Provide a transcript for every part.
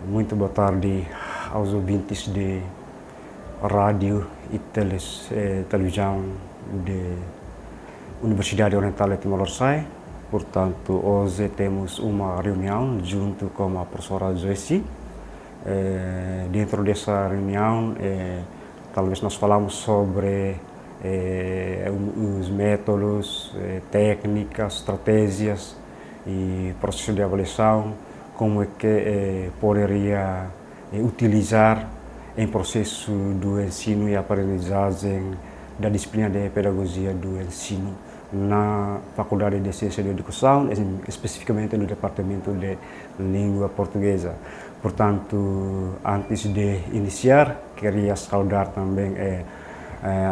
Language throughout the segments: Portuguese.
Muito boa tarde aos ouvintes de rádio e televisão da Universidade Oriental de Timor-Leste. Portanto, hoje temos uma reunião junto com a professora Joyce. Dentro dessa reunião, talvez nós falamos sobre os métodos, técnicas, estratégias e processo de avaliação, como é que poderia utilizar em processo do ensino e aprendizagem da disciplina de pedagogia do ensino na Faculdade de Ciência da Educação, especificamente no Departamento de Língua Portuguesa. Portanto, antes de iniciar, queria saudar também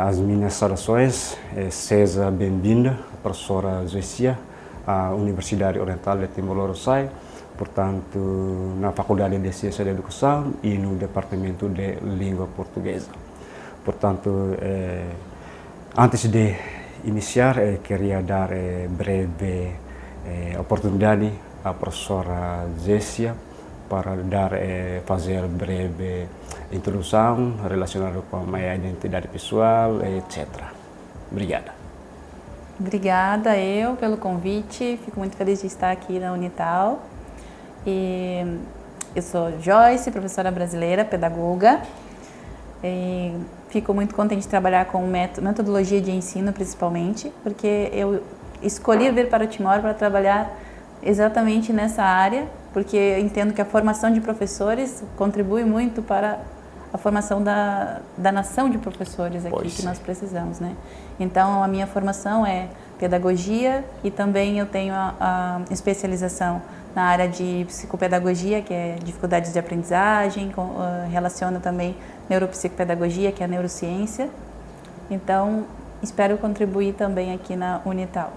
as minhas saudações. Seja bem-vinda, professora Joyce, à Universidade Oriental de Timor-Leste, portanto, na Faculdade de Ciência da Educação e no Departamento de Língua Portuguesa. Portanto, antes de iniciar, queria dar breve oportunidade à professora Joyce para fazer breve introdução relacionada com a minha identidade pessoal, etc. Obrigada. Obrigada eu pelo convite, fico muito feliz de estar aqui na Unital. Eu sou Joyce, professora brasileira, pedagoga. Fico muito contente de trabalhar com metodologia de ensino, principalmente, porque eu escolhi vir para o Timor para trabalhar exatamente nessa área, porque eu entendo que a formação de professores contribui muito para a formação da nação de professores aqui que nós precisamos, né? Então, a minha formação é pedagogia e também eu tenho a especialização na área de psicopedagogia, que é dificuldades de aprendizagem, relaciona também neuropsicopedagogia, que é a neurociência. Então, espero contribuir também aqui na Unital.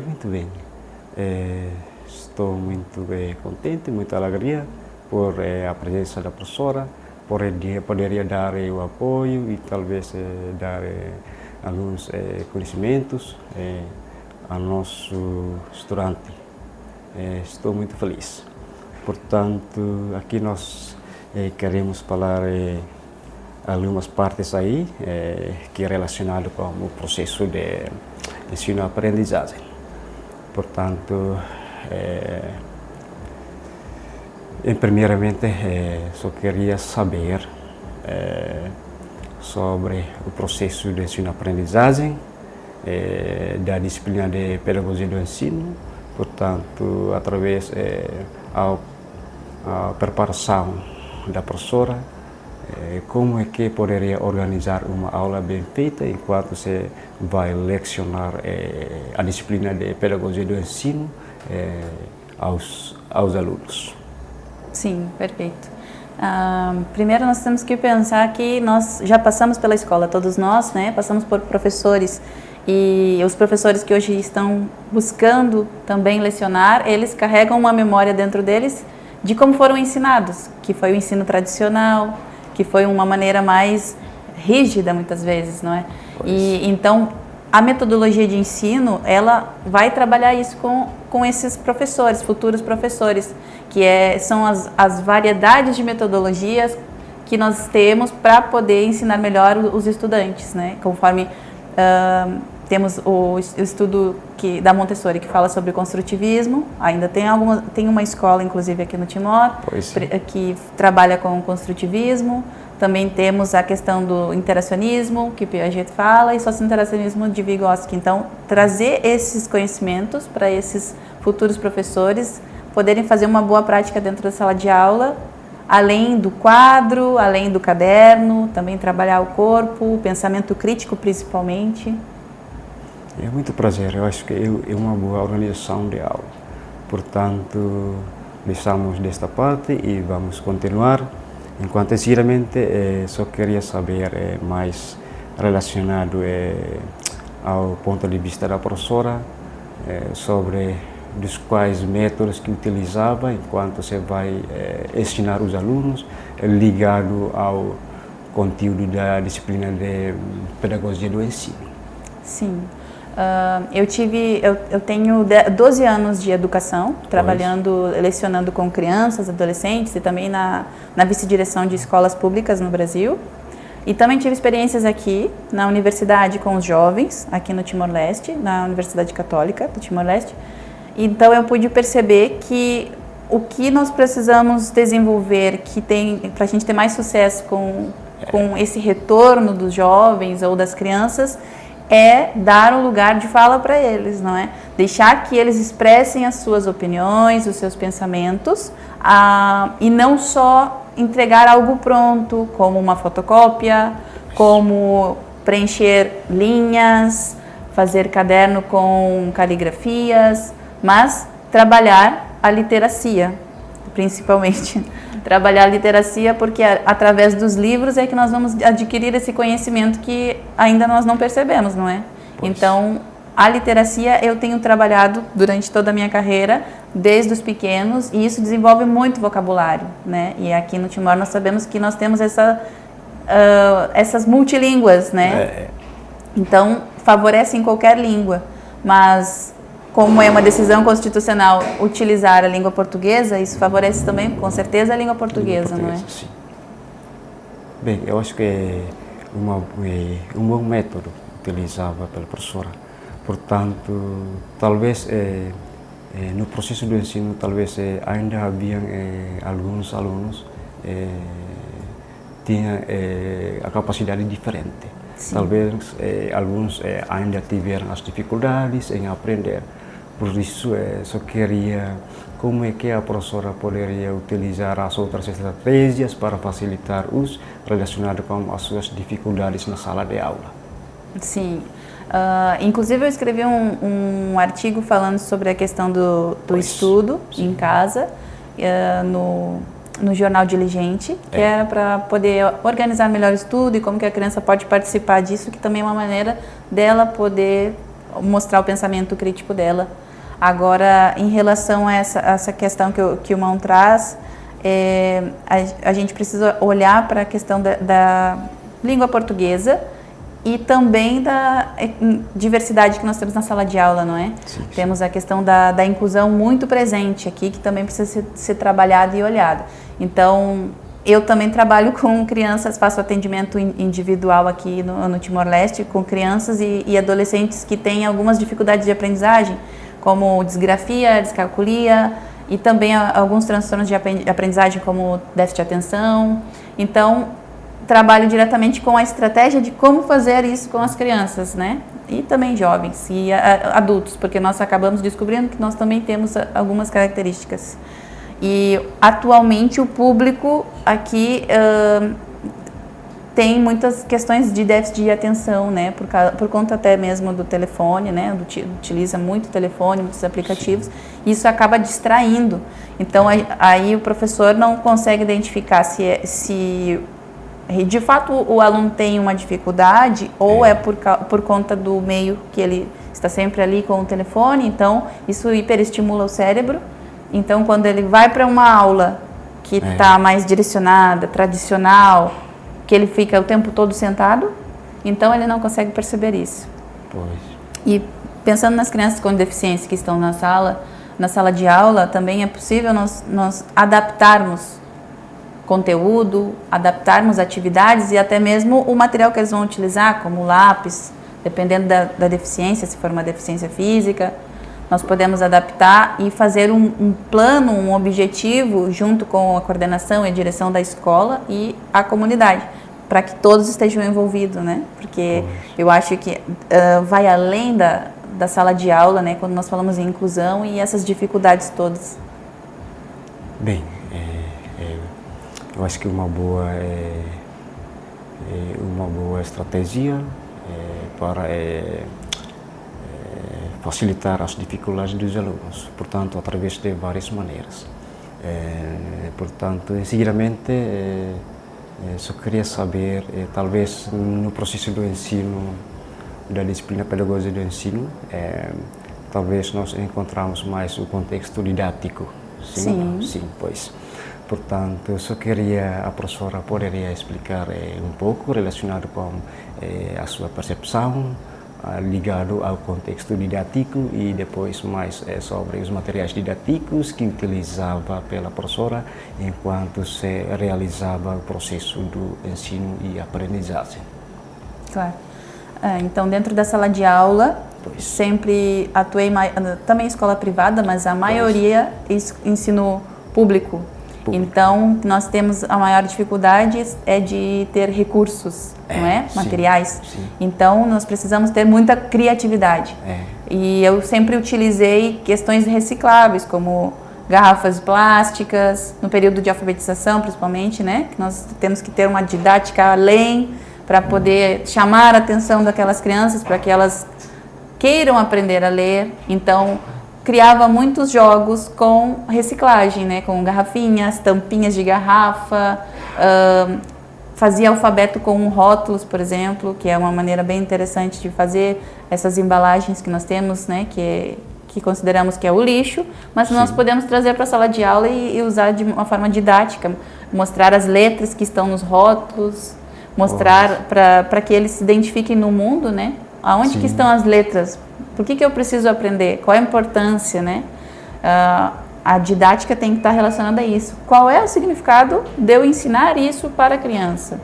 Muito bem. Estou muito contente, muita alegria por a presença da professora, poderia dar o apoio e talvez dar alguns conhecimentos ao nosso estudante. Estou muito feliz. Portanto, aqui nós queremos falar algumas partes aí que é relacionado com o processo de ensino-aprendizagem. Portanto, primeiramente, só queria saber sobre o processo de ensino-aprendizagem da disciplina de pedagogia do ensino, portanto, através da preparação da professora, como é que poderia organizar uma aula bem feita enquanto você vai lecionar a disciplina de pedagogia do ensino aos alunos. Sim, perfeito. Primeiro nós temos que pensar que nós já passamos pela escola, todos nós, né? Passamos por professores e os professores que hoje estão buscando também lecionar, eles carregam uma memória dentro deles de como foram ensinados, que foi o ensino tradicional, que foi uma maneira mais rígida muitas vezes, não é? E então a metodologia de ensino, ela vai trabalhar isso com esses professores, futuros professores, que são as variedades de metodologias que nós temos para poder ensinar melhor os estudantes, né? Conforme temos o estudo da Montessori, que fala sobre construtivismo, ainda tem uma escola, inclusive aqui no Timor, que trabalha com construtivismo. Também temos a questão do interacionismo, que Piaget fala, e socio-interacionismo de Vygotsky. Então, trazer esses conhecimentos para esses futuros professores poderem fazer uma boa prática dentro da sala de aula, além do quadro, além do caderno, também trabalhar o corpo, o pensamento crítico principalmente. É muito prazer, eu acho que é uma boa organização de aula. Portanto, deixamos desta parte e vamos continuar. Enquanto, sinceramente, só queria saber mais relacionado ao ponto de vista da professora sobre dos quais métodos que utilizava enquanto você vai ensinar os alunos ligado ao conteúdo da disciplina de pedagogia do ensino. Sim. Eu tenho 12 anos de educação, trabalhando, lecionando com crianças, adolescentes e também na vice-direção de escolas públicas no Brasil. E também tive experiências aqui na universidade com os jovens, aqui no Timor-Leste, na Universidade Católica do Timor-Leste. Então eu pude perceber que o que nós precisamos desenvolver para a gente ter mais sucesso com esse retorno dos jovens ou das crianças é dar um lugar de fala para eles, não é? Deixar que eles expressem as suas opiniões, os seus pensamentos, e não só entregar algo pronto, como uma fotocópia, como preencher linhas, fazer caderno com caligrafias, mas trabalhar a literacia, principalmente. Trabalhar a literacia porque através dos livros é que nós vamos adquirir esse conhecimento que ainda nós não percebemos, não é? Pois. Então, a literacia eu tenho trabalhado durante toda a minha carreira, desde os pequenos, e isso desenvolve muito vocabulário, né? E aqui no Timor nós sabemos que nós temos essas multilínguas, né? Então, favorece em qualquer língua, mas como é uma decisão constitucional utilizar a língua portuguesa, isso favorece também, com certeza, a língua portuguesa, não é? Sim. Bem, eu acho que é um bom método utilizado pela professora. Portanto, talvez no processo do ensino, talvez ainda havia alguns alunos tinham a capacidade diferente. Sim. Talvez alguns ainda tiveram as dificuldades em aprender. Por isso, só queria como é que a professora poderia utilizar as outras estratégias para facilitar os relacionados com as suas dificuldades na sala de aula. Sim. Inclusive, eu escrevi um artigo falando sobre a questão do estudo em casa, no jornal Diligente, que era para poder organizar melhor o estudo e como que a criança pode participar disso, que também é uma maneira dela poder mostrar o pensamento crítico dela. Agora, em relação a essa questão que o Mão traz, a gente precisa olhar para a questão da língua portuguesa e também da diversidade que nós temos na sala de aula, não é? Sim. Temos a questão da inclusão muito presente aqui, que também precisa ser trabalhada e olhada. Então, eu também trabalho com crianças, faço atendimento individual aqui no Timor-Leste, com crianças e adolescentes que têm algumas dificuldades de aprendizagem, como disgrafia, descalculia e também alguns transtornos de aprendizagem, como déficit de atenção. Então, trabalho diretamente com a estratégia de como fazer isso com as crianças, né? E também jovens e adultos, porque nós acabamos descobrindo que nós também temos algumas características. E atualmente o público aqui tem muitas questões de déficit de atenção, né? Por conta até mesmo do telefone, né? Utiliza muito telefone, muitos aplicativos. Sim. Isso acaba distraindo. Então aí o professor não consegue identificar se de fato o aluno tem uma dificuldade ou é por conta do meio que ele está sempre ali com o telefone. Então isso hiperestimula o cérebro. Então quando ele vai para uma aula que está mais direcionada, tradicional, que ele fica o tempo todo sentado, então ele não consegue perceber isso. Pois. E pensando nas crianças com deficiência que estão na sala de aula, também é possível nós adaptarmos conteúdo, adaptarmos atividades e até mesmo o material que eles vão utilizar, como lápis, dependendo da deficiência, se for uma deficiência física, nós podemos adaptar e fazer um plano, um objetivo junto com a coordenação e a direção da escola e a comunidade, para que todos estejam envolvidos, né? Porque eu acho que vai além da sala de aula, né? Quando nós falamos em inclusão e essas dificuldades todas. Bem, eu acho que uma boa estratégia para facilitar as dificuldades dos alunos, portanto, através de várias maneiras. Portanto, seguidamente, só queria saber, talvez no processo do ensino, da disciplina pedagógica do ensino, talvez nós encontramos mais o contexto didático. Sim. Sim, pois. Portanto, só queria, a professora poderia explicar um pouco relacionado com a sua percepção, ligado ao contexto didático e depois mais sobre os materiais didáticos que utilizava pela professora enquanto se realizava o processo do ensino e aprendizagem. Claro. Então, dentro da sala de aula, sempre atuei também em escola privada, mas a maioria ensino público. Então, nós temos a maior dificuldade é de ter recursos, não é? Sim, materiais. sim. Então, nós precisamos ter muita criatividade. E eu sempre utilizei questões recicláveis, como garrafas plásticas, no período de alfabetização, principalmente, né? Que nós temos que ter uma didática além para poder chamar a atenção daquelas crianças, para que elas queiram aprender a ler. Então, criava muitos jogos com reciclagem, né? Com garrafinhas, tampinhas de garrafa, fazia alfabeto com rótulos, por exemplo, que é uma maneira bem interessante de fazer essas embalagens que nós temos, né? Que consideramos que é o lixo, mas Sim. nós podemos trazer para a sala de aula e usar de uma forma didática, mostrar as letras que estão nos rótulos, mostrar para que eles se identifiquem no mundo, né? Aonde que estão as letras? Por que eu preciso aprender? Qual a importância, né? A didática tem que estar relacionada a isso. Qual é o significado de eu ensinar isso para a criança?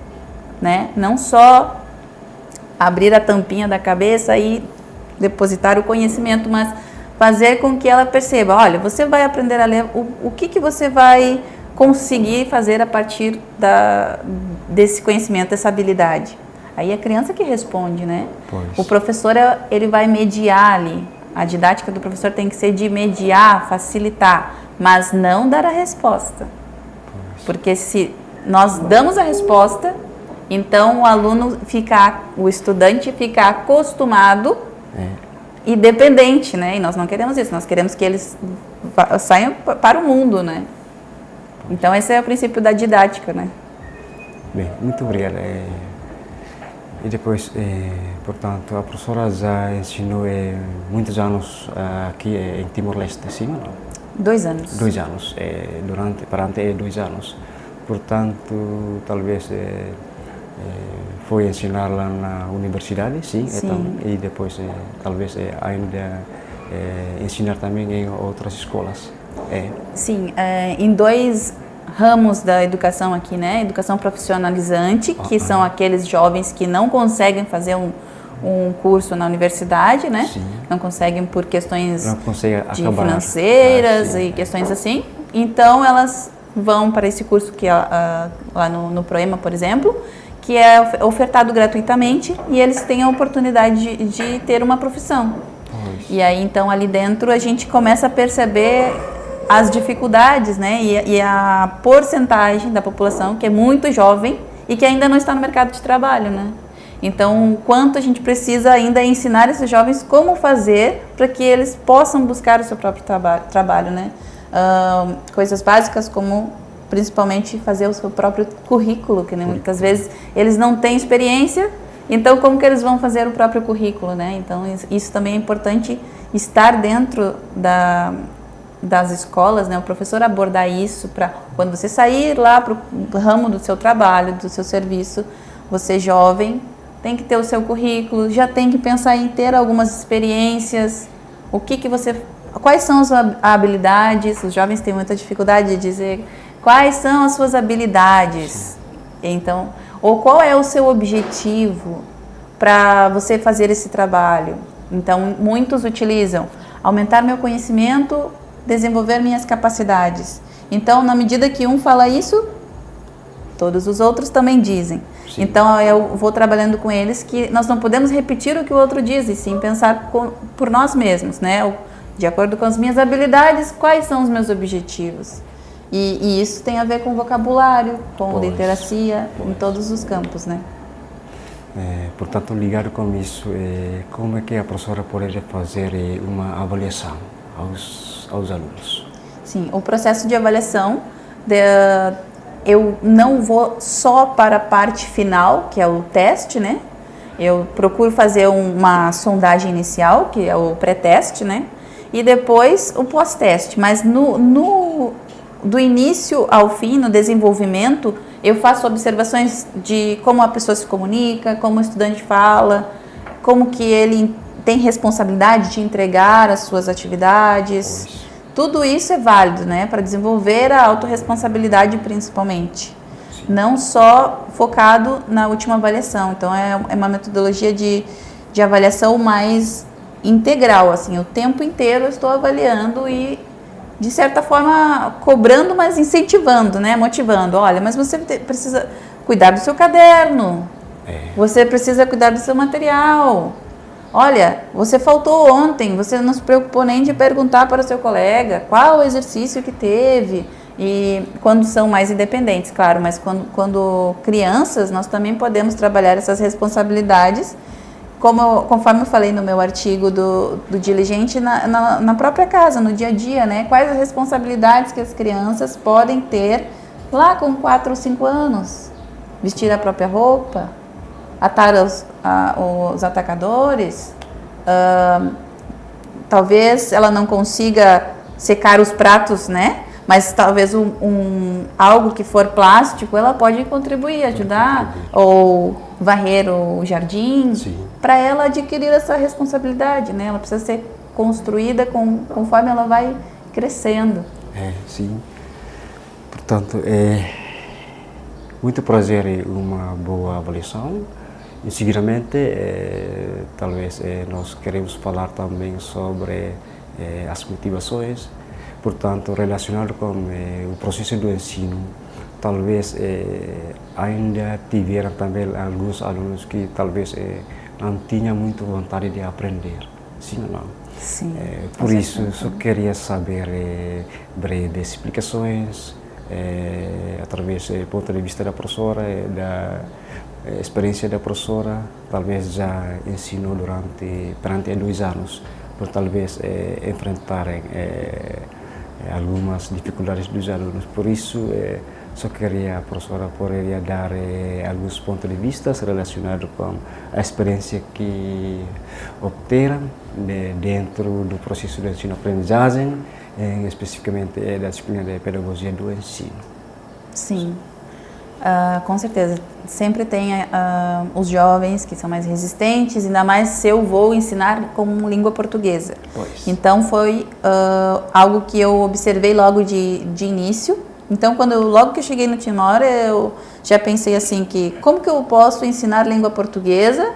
Né? Não só abrir a tampinha da cabeça e depositar o conhecimento, mas fazer com que ela perceba, olha, você vai aprender a ler, o que você vai conseguir fazer a partir desse conhecimento, dessa habilidade? Aí é a criança que responde, né? O professor, ele vai mediar ali. A didática do professor tem que ser de mediar, facilitar, mas não dar a resposta. Porque se nós damos a resposta, então o estudante fica acostumado e dependente, né? E nós não queremos isso, nós queremos que eles saiam para o mundo, né? Então esse é o princípio da didática, né? Bem, muito obrigado. E depois, portanto, a professora já ensinou muitos anos aqui em Timor-Leste, sim? 2 anos. 2 anos, durante 2 anos. Portanto, talvez foi ensinar lá na universidade, sim. Então, e depois, talvez ainda ensinar também em outras escolas. Sim, em 2 ramos da educação aqui, né? Educação profissionalizante, que são aqueles jovens que não conseguem fazer um curso na universidade, né? Sim. Não conseguem por questões financeiras e questões assim. Então, elas vão para esse curso que lá no Proema, por exemplo, que é ofertado gratuitamente e eles têm a oportunidade de ter uma profissão. E aí, então, ali dentro a gente começa a perceber as dificuldades, né, e a porcentagem da população que é muito jovem e que ainda não está no mercado de trabalho, né. Então, quanto a gente precisa ainda ensinar esses jovens como fazer para que eles possam buscar o seu próprio trabalho, né. Coisas básicas como, principalmente, fazer o seu próprio currículo, que né, muitas vezes eles não têm experiência, então como que eles vão fazer o próprio currículo, né. Então, isso também é importante estar dentro das escolas, né, o professor abordar isso para quando você sair lá para o ramo do seu trabalho, do seu serviço, você jovem tem que ter o seu currículo, já tem que pensar em ter algumas experiências, quais são as habilidades, os jovens têm muita dificuldade de dizer quais são as suas habilidades, então, ou qual é o seu objetivo para você fazer esse trabalho. Então, muitos utilizam aumentar meu conhecimento, desenvolver minhas capacidades. Então, na medida que um fala isso, todos os outros também dizem. Sim. Então, eu vou trabalhando com eles que nós não podemos repetir o que o outro diz, e sim pensar por nós mesmos, né? De acordo com as minhas habilidades, quais são os meus objetivos? E isso tem a ver com vocabulário, com literacia, em todos os campos, né? Portanto, ligado com isso, como é que a professora poderia fazer uma avaliação aos alunos? Sim, o processo de avaliação, eu não vou só para a parte final, que é o teste, né? Eu procuro fazer uma sondagem inicial, que é o pré-teste, né? E depois o pós-teste, mas do início ao fim, no desenvolvimento, eu faço observações de como a pessoa se comunica, como o estudante fala, como que ele tem responsabilidade de entregar as suas atividades. Pois. Tudo isso é válido, né, para desenvolver a autorresponsabilidade principalmente. Sim. Não só focado na última avaliação. Então, é uma metodologia de avaliação mais integral, assim, o tempo inteiro eu estou avaliando e, de certa forma, cobrando, mas incentivando, né, motivando. Olha, mas você precisa cuidar do seu caderno, você precisa cuidar do seu material. Olha, você faltou ontem, você não se preocupou nem de perguntar para o seu colega qual o exercício que teve. E quando são mais independentes, claro, mas quando crianças, nós também podemos trabalhar essas responsabilidades, conforme eu falei no meu artigo do Diligente, na própria casa, no dia a dia, né? Quais as responsabilidades que as crianças podem ter lá com 4 ou 5 anos? Vestir a própria roupa, atar os atacadores, talvez ela não consiga secar os pratos, né? Mas talvez algo que for plástico, ela pode contribuir, ajudar, ou varrer o jardim, para ela adquirir essa responsabilidade, né? Ela precisa ser construída conforme ela vai crescendo. Sim. Portanto, muito prazer em uma boa avaliação. E seguidamente, talvez nós queremos falar também sobre as motivações, portanto, relacionado com o processo do ensino. Talvez ainda tiveram também alguns alunos que talvez não tinham muito vontade de aprender, sim ou não? Sim. Por isso, só queria saber breves explicações, através do ponto de vista da professora, da experiência da professora, talvez já ensinou perante 2 anos, por talvez enfrentarem algumas dificuldades dos alunos. Por isso, só queria a professora poderia dar alguns pontos de vista relacionados com a experiência que obteram dentro do processo de ensino-aprendizagem, especificamente da disciplina de pedagogia do ensino. Sim. Com certeza, sempre tem os jovens que são mais resistentes, ainda mais se eu vou ensinar com língua portuguesa. Pois. Então foi algo que eu observei logo de início. Então logo que eu cheguei no Timor, eu já pensei assim que como que eu posso ensinar língua portuguesa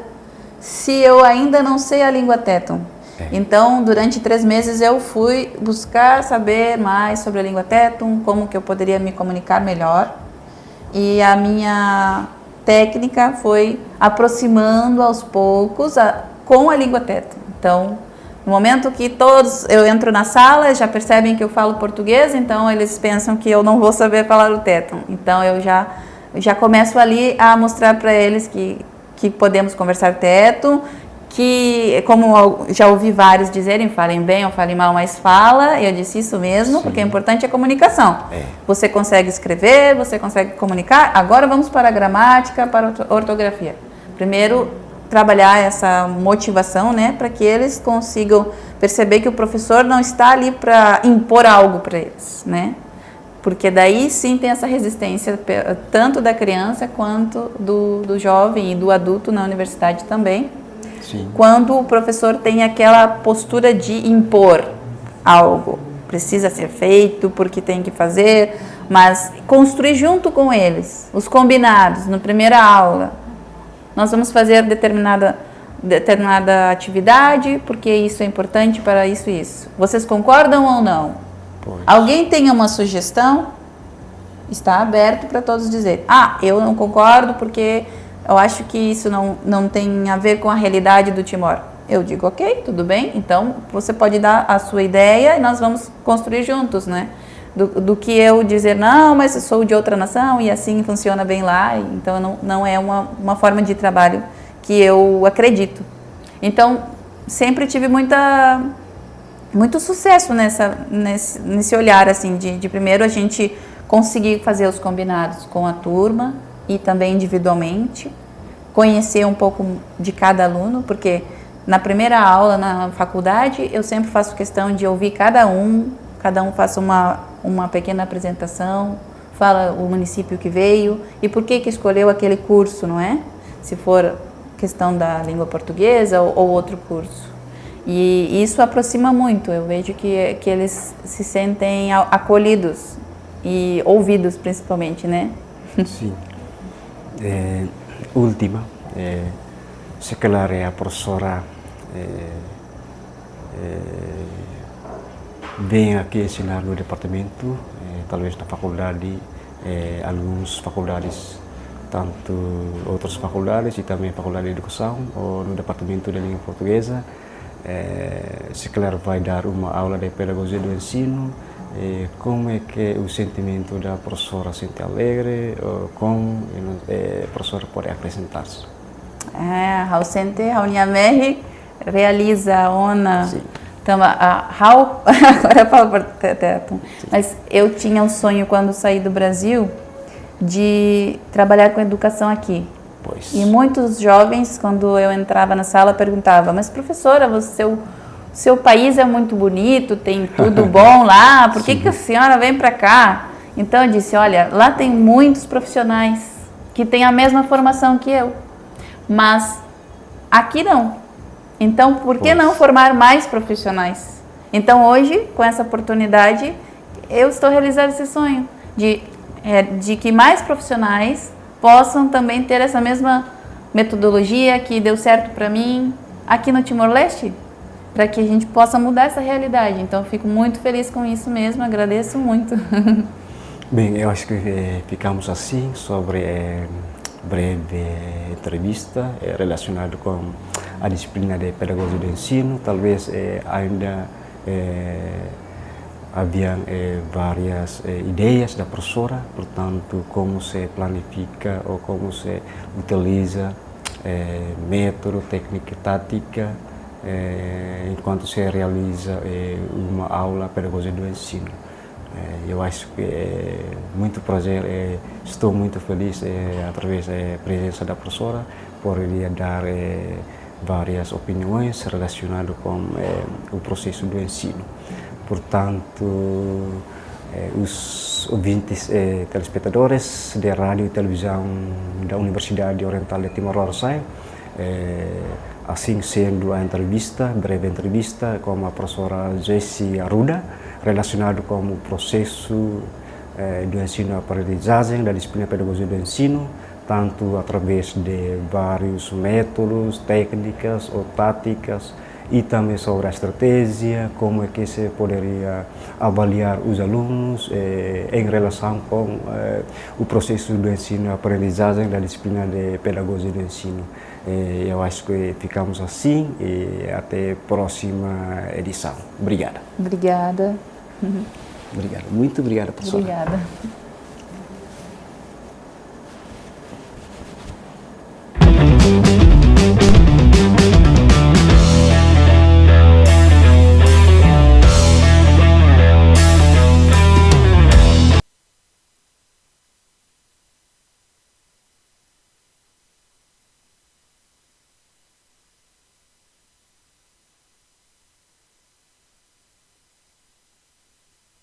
se eu ainda não sei a língua Tetum? Então, durante 3 meses eu fui buscar saber mais sobre a língua Tetum, como que eu poderia me comunicar melhor. E a minha técnica foi aproximando aos poucos com a língua Tetum. Então, no momento que eu entro na sala, já percebem que eu falo português, então eles pensam que eu não vou saber falar o Tetum. Então, eu já começo ali a mostrar para eles que podemos conversar Tetum, que, como já ouvi vários dizerem, falem bem ou falem mal, mas fala, eu disse isso mesmo, sim, porque o importante é a comunicação. Você consegue escrever, você consegue comunicar, agora vamos para a gramática, para a ortografia. Primeiro, trabalhar essa motivação, né, para que eles consigam perceber que o professor não está ali para impor algo para eles, né? Porque daí sim tem essa resistência, tanto da criança quanto do jovem e do adulto na universidade também. Sim. Quando o professor tem aquela postura de impor algo, precisa ser feito porque tem que fazer, mas construir junto com eles os combinados na primeira aula. Nós vamos fazer determinada atividade porque isso é importante para isso e isso. Vocês concordam ou não? Pois. Alguém tem uma sugestão? Está aberto para todos dizer. Eu não concordo porque eu acho que isso não tem a ver com a realidade do Timor. Eu digo, ok, tudo bem, então você pode dar a sua ideia e nós vamos construir juntos, né? Do que eu dizer, não, mas eu sou de outra nação e assim funciona bem lá, então não é uma forma de trabalho que eu acredito. Então, sempre tive muito sucesso nesse olhar, assim, de primeiro a gente conseguir fazer os combinados com a turma, e também individualmente, conhecer um pouco de cada aluno, porque na primeira aula, na faculdade, eu sempre faço questão de ouvir cada um faça uma pequena apresentação, fala o município que veio e por que escolheu aquele curso, não é? Se for questão da língua portuguesa ou outro curso. E isso aproxima muito, eu vejo que eles se sentem acolhidos e ouvidos principalmente, né? Sim. Última, se calhar é a professora vem aqui ensinar no departamento, talvez na faculdade, algumas faculdades, tanto outras faculdades e também faculdade de educação ou no departamento de língua portuguesa, se calhar vai dar uma aula de pedagogia do ensino. Como é que o sentimento da professora se sente alegre, ou como a professora pode apresentar-se? A Centre Rauniamerri realiza uma... Sim. Então, agora eu falo por teto, mas eu tinha um sonho quando saí do Brasil de trabalhar com educação aqui. Pois. E muitos jovens, quando eu entrava na sala, perguntavam, mas professora, seu país é muito bonito, tem tudo bom lá, por que a senhora vem para cá? Então eu disse, olha, lá tem muitos profissionais que têm a mesma formação que eu, mas aqui não. Então, por que não formar mais profissionais? Então, hoje, com essa oportunidade, eu estou realizando esse sonho de que mais profissionais possam também ter essa mesma metodologia que deu certo para mim aqui no Timor-Leste, para que a gente possa mudar essa realidade. Então, eu fico muito feliz com isso mesmo, agradeço muito. Bem, eu acho que ficamos assim sobre breve entrevista relacionada com a disciplina de pedagogia do ensino. Talvez ainda haviam várias ideias da professora, portanto, como se planifica ou como se utiliza método, técnica e tática enquanto se realiza uma aula de pedagogia do ensino. Eu acho que é muito prazer, estou muito feliz através da presença da professora, poderia dar várias opiniões relacionadas com o processo do ensino. Portanto, os ouvintes telespectadores de rádio e televisão da Universidade Oriental de Timor-Leste, assim sendo a entrevista, breve entrevista com a professora Jessie Arruda, relacionado com o processo do ensino-aprendizagem, da disciplina pedagogia do ensino, tanto através de vários métodos, técnicas ou táticas, e também sobre a estratégia, como é que se poderia avaliar os alunos em relação com o processo do ensino-aprendizagem, da disciplina de pedagogia do ensino. Eu acho que ficamos assim e até a próxima edição. Obrigada. Obrigada. Obrigado. Muito obrigado, professora. Obrigada.